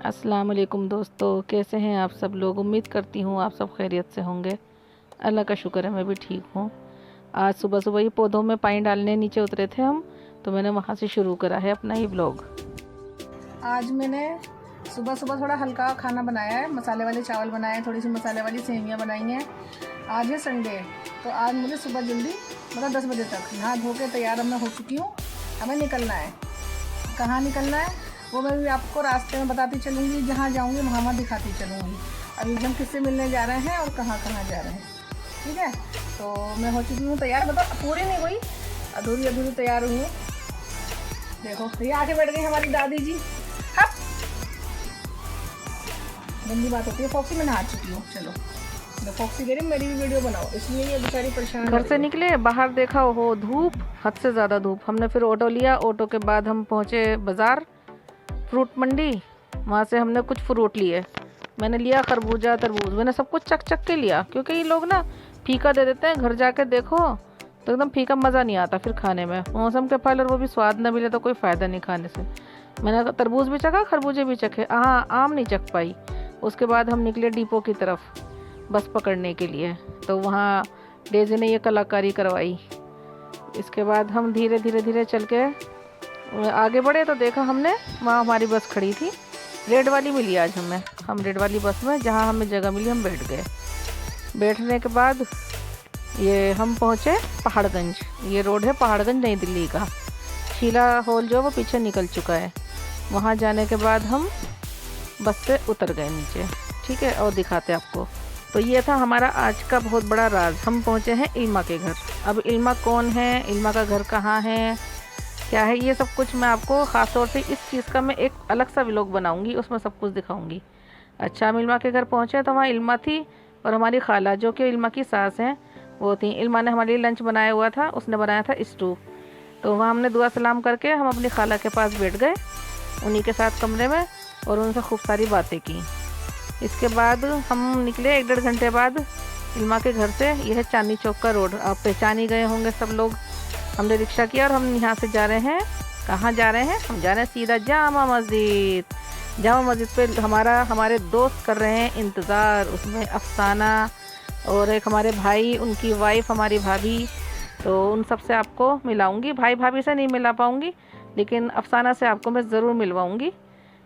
अस्सलाम वालेकुम दोस्तों, कैसे हैं आप सब लोग। उम्मीद करती हूँ आप सब खैरियत से होंगे। अल्लाह का शुक्र है मैं भी ठीक हूँ। आज सुबह सुबह ही पौधों में पानी डालने नीचे उतरे थे हम, तो मैंने वहाँ से शुरू करा है अपना ये ब्लॉग। आज मैंने सुबह सुबह थोड़ा हल्का खाना बनाया है, मसाले वाले चावल बनाए हैं, थोड़ी सी मसाले वाली सेवियाँ बनाई हैं। आज है संडे, तो आज मुझे सुबह जल्दी 10 बजे तक नहा धो के तैयार अब मैं हो चुकी हूँ। हमें निकलना है। कहाँ निकलना है वो मैं भी आपको रास्ते में बताती चलूँगी, जहाँ जाऊँगी वहाँ दिखाती चलूँगी। अभी हम किससे मिलने जा रहे हैं और कहाँ कहाँ जा रहे हैं, ठीक है। तो मैं हो चुकी हूँ तैयार, मतलब पूरी नहीं हुई, अधूरी अधूरी तैयार हुई हूँ। देखो ये आके बैठ गई हमारी दादी जी। हाँ, गंदी बात होती है। फॉक्सी में नहा चुकी हूँ, चलो मैं फॉक्सी दे रही हूँ, मेरी भी वीडियो बनाओ, इसलिए ये बेचारी परेशान। घर से निकले, बाहर देखा हो धूप, हद से ज़्यादा धूप। हमने फिर ऑटो लिया, ऑटो के बाद हम पहुँचे बाज़ार, फ्रूट मंडी। वहाँ से हमने कुछ फ्रूट लिए। मैंने लिया खरबूजा, तरबूज, मैंने सब कुछ चक चक के लिया, क्योंकि ये लोग ना फीका दे देते हैं। घर जाके देखो तो एकदम फीका, मज़ा नहीं आता फिर खाने में। मौसम के फल और वो भी स्वाद न मिले तो कोई फ़ायदा नहीं खाने से। मैंने तरबूज भी चखा, खरबूजे भी चखे, हाँ आम नहीं चख पाई। उसके बाद हम निकले डिपो की तरफ बस पकड़ने के लिए। तो वहाँ डेजी ने ये कलाकारी करवाई। इसके बाद हम धीरे धीरे धीरे चल के आगे बढ़े तो देखा हमने वहाँ हमारी बस खड़ी थी। रेड वाली मिली आज हमें, हम रेड वाली बस में जहाँ हमें जगह मिली हम बैठ गए। बैठने के बाद ये हम पहुँचे पहाड़गंज। ये रोड है पहाड़गंज नई दिल्ली का। शीला हॉल जो वो पीछे निकल चुका है। वहाँ जाने के बाद हम बस से उतर गए नीचे, ठीक है, और दिखाते आपको। तो ये था हमारा आज का बहुत बड़ा राज। हम पहुँचे हैं इल्मा के घर। अब इल्मा कौन है, इल्मा का घर कहाँ है, क्या है, ये सब कुछ मैं आपको ख़ास तौर से इस चीज़ का मैं एक अलग सा व्लॉग बनाऊंगी, उसमें सब कुछ दिखाऊंगी। अच्छा, हम इल्मा के घर पहुँचे तो वहाँ इल्मा थी और हमारी खाला जो कि इल्मा की सास हैं वो थी। इल्मा ने हमारे लिए लंच बनाया हुआ था, उसने बनाया था स्टू। तो वहाँ हमने दुआ सलाम करके हम अपनी खाला के पास बैठ गए, उन्हीं के साथ कमरे में, और उनसे खूब सारी बातें की। इसके बाद हम निकले 1-1.5 घंटे बाद इल्मा के घर से। यह है चांदनी चौक का रोड, आप पहचान ही गए होंगे सब लोग। हमने रिक्शा किया और हम यहाँ से जा रहे हैं, कहाँ जा रहे हैं, हम जा रहे हैं सीधा जामा मस्जिद। जामा मस्जिद पे हमारे दोस्त कर रहे हैं इंतज़ार। उसमें अफसाना और एक हमारे भाई, उनकी वाइफ, हमारी भाभी। तो उन सब से आपको मिलाऊंगी। भाई भाभी से नहीं मिला पाऊंगी, लेकिन अफसाना से आपको मैं ज़रूर मिलवाऊंगी,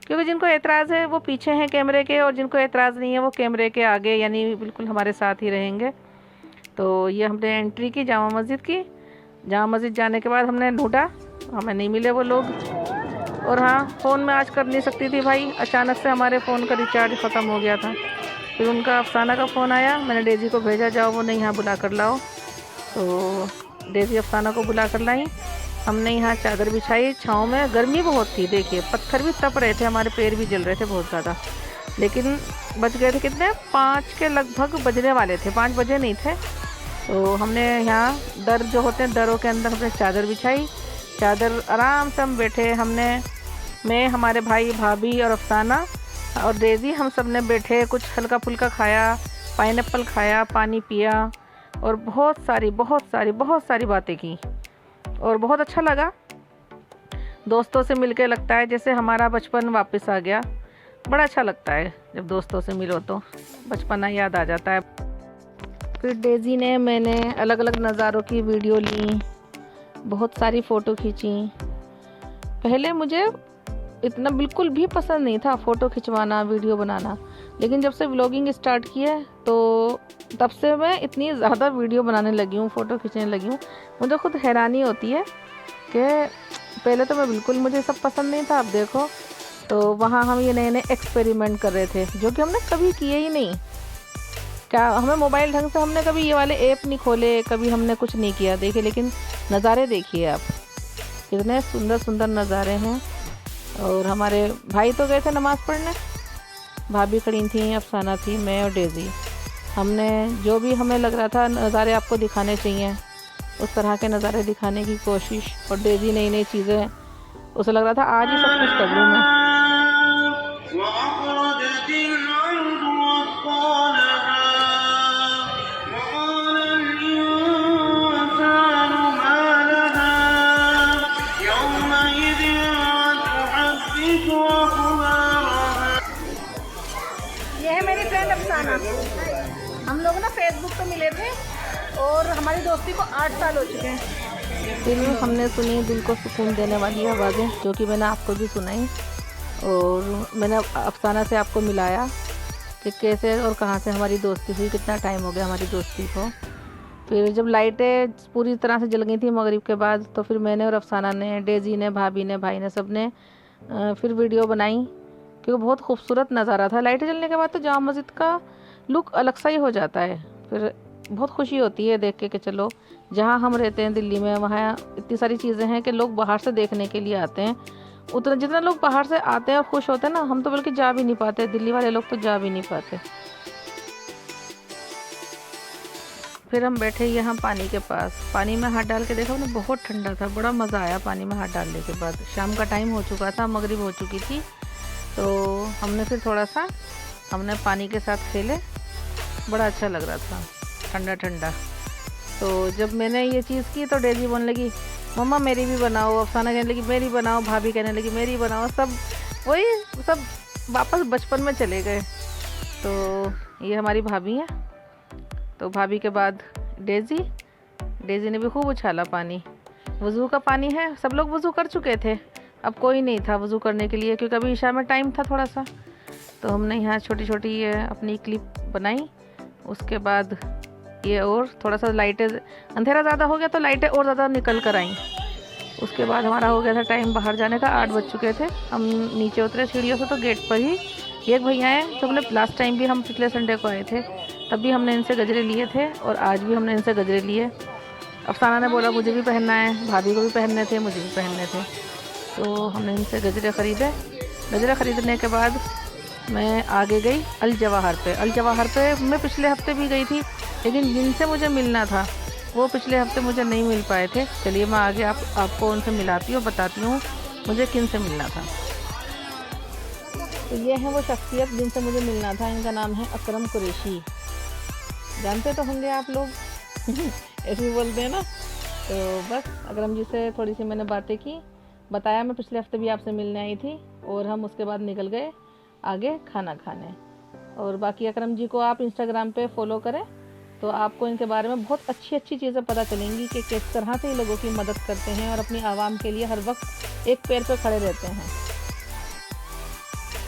क्योंकि जिनको एतराज़ है वो पीछे हैं कैमरे के, और जिनको एतराज़ नहीं है वो कैमरे के आगे, यानी बिल्कुल हमारे साथ ही रहेंगे। तो ये हमने एंट्री की जामा मस्जिद की। जामा मस्जिद जाने के बाद हमने ढूंढा, हमें नहीं मिले वो लोग। और हाँ, फ़ोन में आज कर नहीं सकती थी भाई, अचानक से हमारे फ़ोन का रिचार्ज ख़त्म हो गया था। फिर उनका अफसाना का फ़ोन आया, मैंने डेजी को भेजा, जाओ वो नहीं यहाँ बुला कर लाओ। तो डेजी अफसाना को बुला कर लाई। हमने यहाँ चादर बिछाई छाँव में। गर्मी बहुत थी, देखिए पत्थर भी तप रहे थे, हमारे पैर भी जल रहे थे बहुत ज़्यादा। लेकिन बज गए थे कितने, 5 के लगभग बजने वाले थे, 5 बजे नहीं थे। तो हमने यहाँ दर जो होते हैं, दरों के अंदर हमने चादर बिछाई। चादर आराम से हम बैठे, मैं, हमारे भाई भाभी और अफसाना और डेजी, हम सब ने बैठे, कुछ हल्का फुल्का खाया, पाइनएप्पल खाया, पानी पिया, और बहुत सारी बातें की, और बहुत अच्छा लगा। दोस्तों से मिलके लगता है जैसे हमारा बचपन वापस आ गया। बड़ा अच्छा लगता है जब दोस्तों से मिलो तो बचपना याद आ जाता है। फिर डेजी ने, मैंने अलग अलग नज़ारों की वीडियो ली, बहुत सारी फ़ोटो खींची। पहले मुझे इतना बिल्कुल भी पसंद नहीं था फ़ोटो खिंचवाना, वीडियो बनाना, लेकिन जब से व्लॉगिंग स्टार्ट की है तो तब से मैं इतनी ज़्यादा वीडियो बनाने लगी हूँ, फ़ोटो खींचने लगी हूँ। मुझे खुद हैरानी होती है कि पहले तो मैं बिल्कुल, मुझे सब पसंद नहीं था। अब देखो, तो वहाँ हम ये नए नए एक्सपेरिमेंट कर रहे थे जो कि हमने कभी किए ही नहीं। क्या हमें मोबाइल ढंग से, हमने कभी ये वाले ऐप नहीं खोले, कभी हमने कुछ नहीं किया, देखिए। लेकिन नज़ारे देखिए आप, कितने सुंदर सुंदर नज़ारे हैं। और हमारे भाई तो गए थे नमाज़ पढ़ने, भाभी खड़ी थी, अफसाना थी, मैं और डेजी। हमने जो भी हमें लग रहा था नज़ारे आपको दिखाने चाहिए, उस तरह के नज़ारे दिखाने की कोशिश। और डेजी नई नई चीज़ें, उसे लग रहा था आज ही सब कुछ कर लूँ मैं। थे और हमारी दोस्ती को 8 साल हो चुके हैं। फिर हमने सुनी दिल को सुकून देने वाली आवाज़ें, जो कि मैंने आपको भी सुनाई, और मैंने अफसाना से आपको मिलाया कि कैसे और कहाँ से हमारी दोस्ती हुई, कितना टाइम हो गया हमारी दोस्ती को। फिर जब लाइटें पूरी तरह से जल गई थी मगरिब के बाद, तो फिर मैंने और अफसाना ने, डेजी ने, भाभी ने, भाई ने, सब ने फिर वीडियो बनाई, क्योंकि बहुत खूबसूरत नज़ारा था। लाइटें जलने के बाद तो जामा मस्जिद का लुक अलग सा ही हो जाता है। फिर बहुत खुशी होती है देख के कि चलो जहाँ हम रहते हैं दिल्ली में, वहाँ इतनी सारी चीज़ें हैं कि लोग बाहर से देखने के लिए आते हैं। उतना जितना लोग बाहर से आते हैं और खुश होते हैं ना, हम तो बल्कि जा भी नहीं पाते, दिल्ली वाले लोग तो जा भी नहीं पाते। फिर हम बैठे यहाँ पानी के पास, पानी में हाथ डाल के देखा, उन्हें बहुत ठंडा था, बड़ा मज़ा आया पानी में हाथ डालने के बाद। शाम का टाइम हो चुका था, मगरिब हो चुकी थी, तो हमने फिर थोड़ा सा हमने पानी के साथ खेले, बड़ा अच्छा लग रहा था, ठंडा ठंडा। तो जब मैंने ये चीज़ की तो डेजी बोलने लगी मम्मा मेरी भी बनाओ, अफसाना कहने लगी मेरी बनाओ, भाभी कहने लगी मेरी बनाओ, सब वही सब वापस बचपन में चले गए। तो ये हमारी भाभी हैं। तो भाभी के बाद डेजी ने भी खूब उछाला पानी। वज़ू का पानी है, सब लोग वज़ू कर चुके थे, अब कोई नहीं था वज़ू करने के लिए, क्योंकि अभी ईशा में टाइम था थोड़ा सा। तो हमने यहाँ छोटी छोटी अपनी क्लिप बनाई। उसके बाद ये और थोड़ा सा लाइटें, अंधेरा ज़्यादा हो गया तो लाइटें और ज़्यादा निकल कर आईं। उसके बाद हमारा हो गया था टाइम बाहर जाने का, 8 बज चुके थे। हम नीचे उतरे सीढ़ियों से, तो गेट पर ही एक भैया हैं, तो हमने लास्ट टाइम भी हम पिछले संडे को आए थे, तब भी हमने इनसे गजरे लिए थे, और आज भी हमने इनसे गजरे लिए। अफसाना ने बोला मुझे भी पहनना है, भाभी को भी पहनने थे, मुझे भी पहनने थे, तो हमने इनसे गजरे ख़रीदे। गजरे ख़रीदने के बाद मैं आगे गई अल जवाहर पे मैं पिछले हफ्ते भी गई थी, लेकिन जिनसे मुझे मिलना था वो पिछले हफ्ते मुझे नहीं मिल पाए थे। चलिए मैं आगे आपको उनसे मिलाती हूँ, बताती हूँ मुझे किन से मिलना था। तो ये है वो शख्सियत जिनसे मुझे मिलना था, इनका नाम है अकरम कुरैशी। जानते तो होंगे आप लोग ऐसे ही बोलते हैं ना। तो बस अकरम जी से थोड़ी सी मैंने बातें की, बताया मैं पिछले हफ्ते भी आपसे मिलने आई थी, और हम उसके बाद निकल गए आगे खाना खाने। और बाकी अकरम जी को आप इंस्टाग्राम पे फॉलो करें, तो आपको इनके बारे में बहुत अच्छी अच्छी चीज़ें पता चलेंगी कि किस तरह से ये लोगों की मदद करते हैं और अपनी आवाम के लिए हर वक्त एक पैर पे खड़े रहते हैं।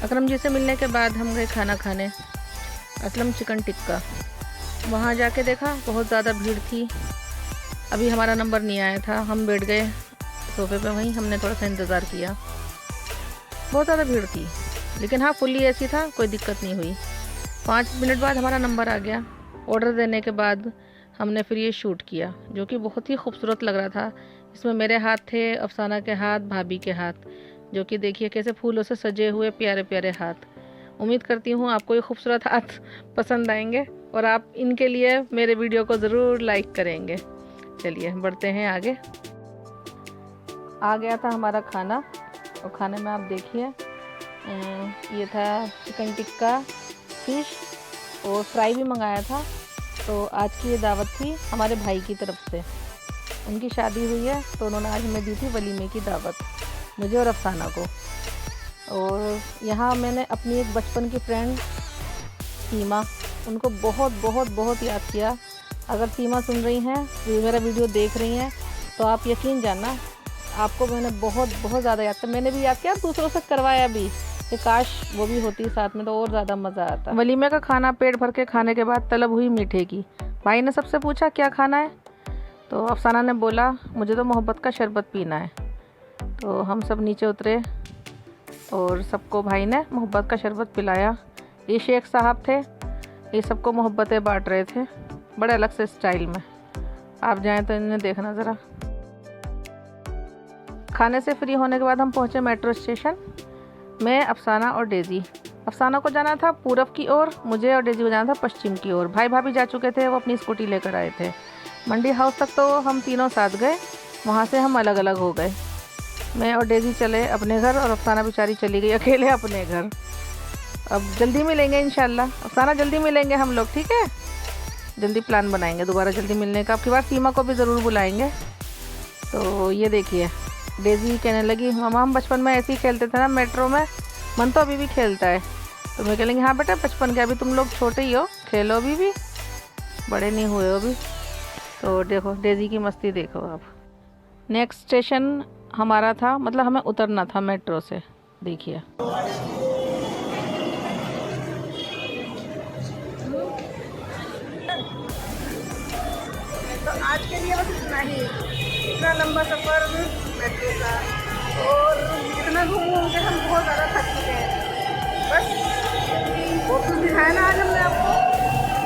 अकरम जी से मिलने के बाद हम गए खाना खाने, असलम चिकन टिक्का। वहाँ जाके देखा बहुत ज़्यादा भीड़ थी, अभी हमारा नंबर नहीं आया था, हम बैठ गए सोफे पे, वहीं हमने थोड़ा सा इंतज़ार किया। बहुत ज़्यादा भीड़ थी, लेकिन हाँ फुल्ली एसी था, कोई दिक्कत नहीं हुई। 5 मिनट बाद हमारा नंबर आ गया। ऑर्डर देने के बाद हमने फिर ये शूट किया, जो कि बहुत ही खूबसूरत लग रहा था। इसमें मेरे हाथ थे, अफसाना के हाथ, भाभी के हाथ, जो कि देखिए कैसे फूलों से सजे हुए प्यारे प्यारे हाथ। उम्मीद करती हूँ आपको ये खूबसूरत हाथ पसंद आएंगे और आप इनके लिए मेरे वीडियो को ज़रूर लाइक करेंगे। चलिए बढ़ते हैं आगे। आ गया था हमारा खाना, और खाने में आप देखिए ये था चिकन टिक्का, फिश और फ्राई भी मंगाया था। तो आज की ये दावत थी हमारे भाई की तरफ से, उनकी शादी हुई है, तो उन्होंने आज हमें दी थी वलीमे की दावत, मुझे और अफसाना को। और यहाँ मैंने अपनी एक बचपन की फ्रेंड सीमा, उनको बहुत बहुत बहुत याद किया। अगर सीमा सुन रही हैं, मेरा वीडियो देख रही हैं, तो आप यकीन जानना आपको मैंने बहुत बहुत ज़्यादा याद किया। मैंने भी याद किया, दूसरों से करवाया भी, कि काश वो भी होती साथ में तो और ज़्यादा मज़ा आता। वलीमे का खाना पेट भर के खाने के बाद तलब हुई मीठे की। भाई ने सबसे पूछा क्या खाना है, तो अफसाना ने बोला मुझे तो मोहब्बत का शरबत पीना है। तो हम सब नीचे उतरे और सबको भाई ने मोहब्बत का शरबत पिलाया। ये शेख साहब थे, ये सबको मोहब्बतें बांट रहे थे, बड़े अलग से स्टाइल में। आप जाएं तो इन्हें देखना ज़रा। खाने से फ्री होने के बाद हम पहुँचे मेट्रो स्टेशन। मैं, अफसाना और डेजी। अफसाना को जाना था पूरब की ओर, मुझे और डेजी को जाना था पश्चिम की ओर। भाई भाभी जा चुके थे, वो अपनी स्कूटी लेकर आए थे। मंडी हाउस तक तो हम तीनों साथ गए, वहाँ से हम अलग अलग हो गए। मैं और डेजी चले अपने घर, और अफसाना बेचारी चली गई अकेले अपने घर। अब जल्दी मिलेंगे इंशाल्लाह, अफसाना जल्दी मिलेंगे हम लोग, ठीक है? जल्दी प्लान बनाएंगे दोबारा जल्दी मिलने का। अब की बार सीमा को भी ज़रूर बुलाएंगे। तो ये देखिए डेजी कहने लगी मामा हम बचपन में ऐसे ही खेलते थे ना मेट्रो में, मन तो अभी भी खेलता है। तो मैं कह लेंगे हाँ बेटा बचपन के, अभी तुम लोग छोटे ही हो, खेलो अभी भी। बड़े नहीं हुए हो अभी। तो देखो डेजी की मस्ती देखो आप। नेक्स्ट स्टेशन हमारा था, मतलब हमें उतरना था मेट्रो से। देखिए तो आज के लिए बस इतना ही। इतना लंबा सफ़र मेट्रो का, और इतना घूम के हम बहुत ज़्यादा थक चुके हैं। बस बहुत कुछ दिखाया ना आज हमने आपको,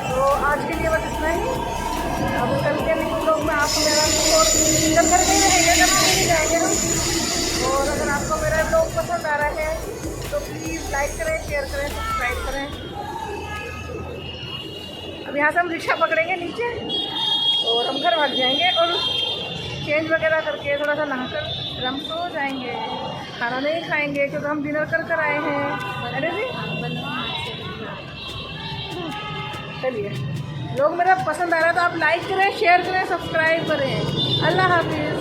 तो आज के लिए बस इतना ही। अब कल के नेक्स्ट ब्लॉग में आपको मेरा और कल कर नहीं रहेंगे, कल नहीं जाएंगे हम। और अगर आपको मेरा ब्लॉग पसंद आ रहा है तो प्लीज़ लाइक करें, शेयर करें, सब्सक्राइब करें। अब यहाँ से हम रिक्शा पकड़ेंगे नीचे और हम घर भाग जाएंगे, और चेंज वगैरह करके थोड़ा सा नहाकर फिर हम सो जाएंगे। खाना नहीं खाएंगे क्योंकि हम डिनर कर आए हैं। अरे जी चलिए, लोग मेरा पसंद आ रहा है तो आप लाइक करें, शेयर करें, सब्सक्राइब करें। अल्लाह हाफिज़।